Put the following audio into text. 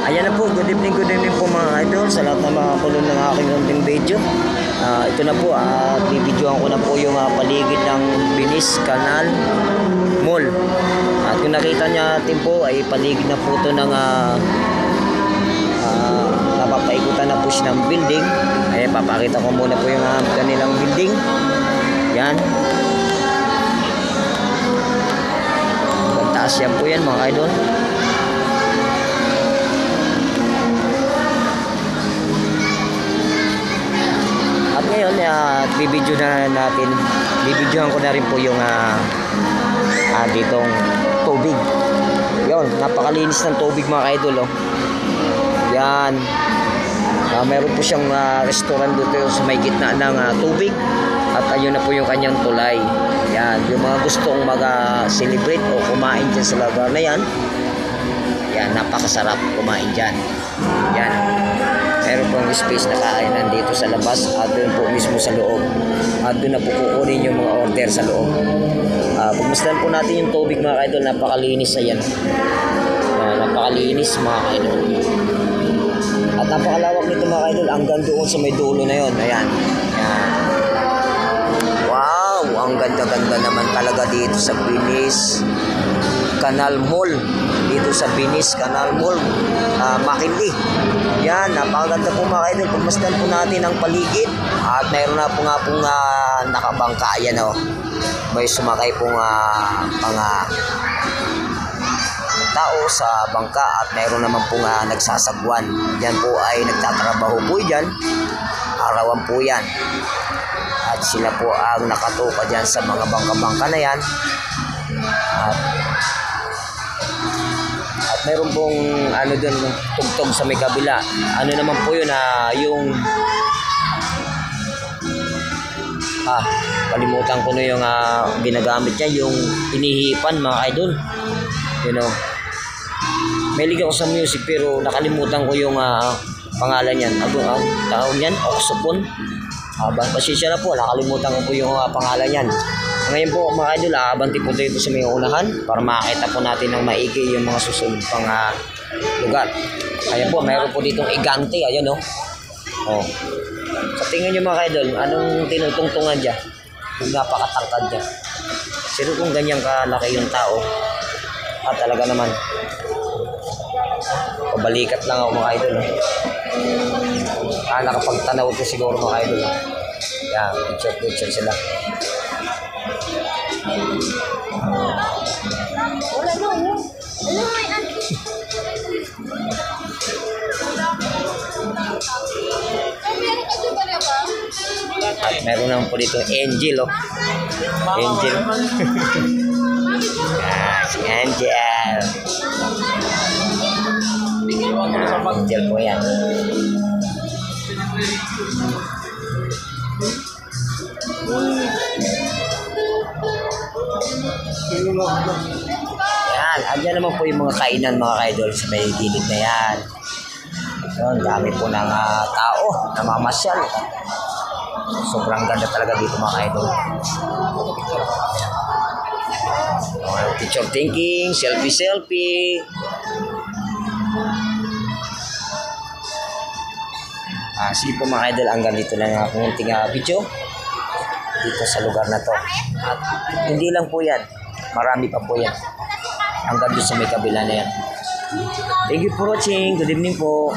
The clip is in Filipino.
Ayan na po, good evening po mga idol sa lahat ng mga kulon ng aking munting video. Ito na po, bibidyoan ko na po yung paligid ng Venice Canal Mall. At kung nakita niya natin po ay paligid na po ito ng napapaikutan na po siya ng building. Ayan, papakita ko muna po yung kanilang building. Yan. Taas yan po yan mga idol. At ngayon, bibidyo na natin, bibidyohan ko na rin po yung ditong tubig. Yun, napakalinis ng tubig mga idol. Oh. Yan. Meron po siyang restaurant dito sa may gitna ng tubig. At ayun na po yung kanyang tulay. Yan, yung mga gustong mag-celebrate o kumain dyan sa lugar na yan. Yan, napakasarap kumain dyan. Yan. Meron pong space na kainan dito sa labas at doon po mismo sa loob. At doon na po kukunin yung mga order sa loob. Pagmasdan po natin yung tubig mga idol, napakalinis na yan. Napakalinis mga idol. At napakalawak nito mga idol, hanggang doon sa may dulo na yun. Ayan. Ayan. Wow, ang ganda-ganda naman talaga dito sa Venice Canal Mall. Dito sa Venice Canal Mall, McKinley. Yan, napakaganda po mga idol. Pagmasdan po natin ang paligid. At mayroon na po nga pong nakabangka. Yan o. May sumakay pong mga tao sa bangka at mayroon naman pong nagsasagwan. Yan po ay nagtatrabaho po dyan. Arawan po yan. At sila po ang nakatuka dyan sa mga bangka-bangka na yan. At meron pong doon tugtog sa may kabila. Ano naman po yun, yung kalimutan ko na yung ginagamit niya, yung inihipan mga idol. You know, may liga ko sa music pero nakalimutan ko yung pangalan niyan. Tawag niyan, oxopon. Pasensya na po, nakalimutan ko po yung pangalan niyan. Ngayon po mga idol, abanti po dito sa may unahan para makita po natin ng maigi yung mga susunod pang lugar. Ayan po, mayroon po ditong igante. Ayan o. Oh. Sa tingin nyo mga idol, anong tinutungtungan dyan? Yung napakatangkad dyan. Sino kung ganyan kalaki yung tao? Talaga naman. Pabalikat lang ako mga idol. Nakapagtanaw ko siguro mga idol. Yan, picture sila. At meron naman po dito Angel. Angel. Si Angel. Angel po yan. Yan, andyan naman po yung mga kainan mga idol sa may gilid na yan. So, dami po ng tao na mamasyal. Sobrang ganda talaga dito mga idol. Picture thinking, selfie. Sige po mga idol, hanggang dito lang ang aking video dito sa lugar na to. At hindi lang po yan, marami pa po yan hanggang doon sa may kabila na yan. Thank you for watching. Good evening po.